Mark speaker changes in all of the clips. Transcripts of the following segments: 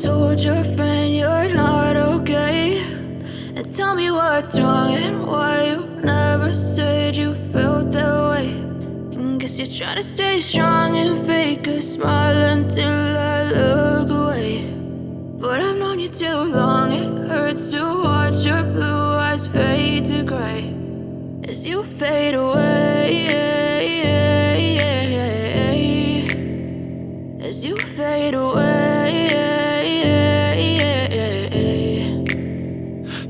Speaker 1: told your friend you're not okay, and tell me what's wrong and why you never said you felt that way. And guess you're trying to stay strong and fake a smile until I look away. But I've known you too long, it hurts to watch your blue eyes fade to gray as you fade away, as you fade away.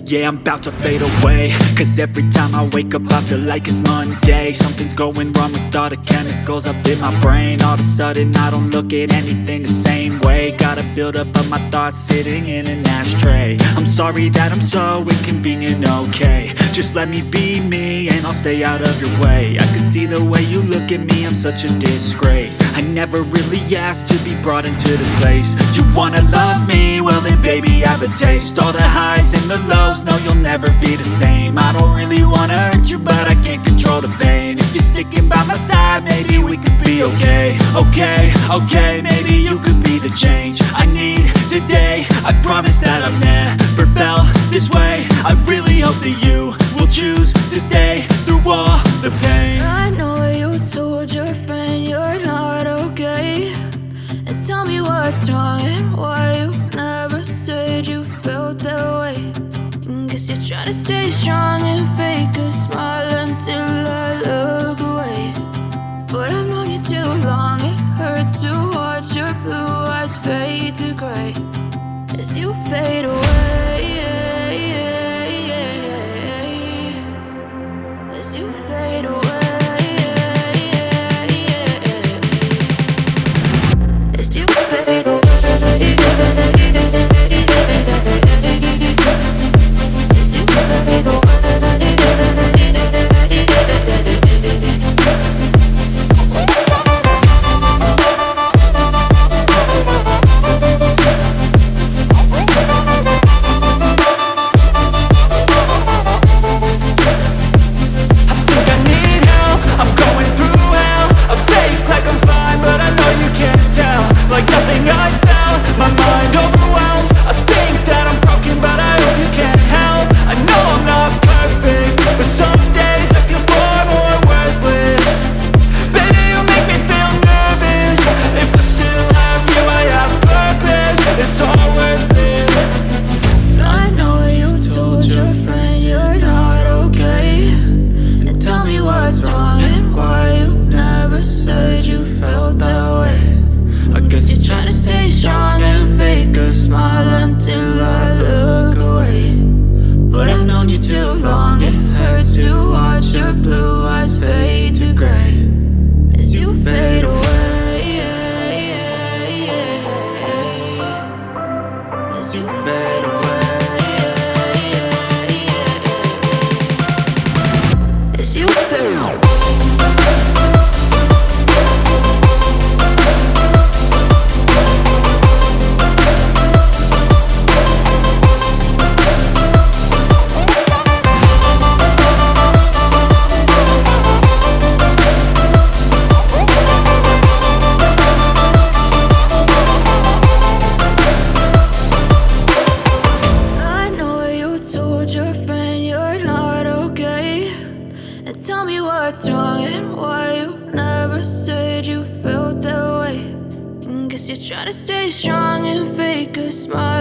Speaker 2: Yeah, I'm about to fade away, cause every time I wake up I feel like it's Monday. Something's going wrong with all the chemicals up in my brain. All of a sudden I don't look at anything the same way. Gotta build up of my thoughts sitting in an ashtray. I'm sorry that I'm so inconvenient, okay. Just let me be me and I'll stay out of your way. I can see the way you look at me, I'm such a disgrace. I never really asked to be brought into this place. You wanna love me? Well then baby I have a taste. All the highs and the lows, no you'll never be the same. I don't really wanna hurt you but I can't control the pain. If you're sticking by my side maybe we could be okay. Okay, maybe you could be the change I need today. I promise that I've never felt this way. I really hope that you will choose to stay through all the pain.
Speaker 1: I know you told your friend you're not okay, and tell me what's wrong and why you never said you felt that way. And guess you're trying to stay strong and fake a smile until I look away. But I've known you too long, it hurts to watch your blue eyes fade to gray as you fade away, as you fade away, as you fade away. Trying to stay strong and fake a smile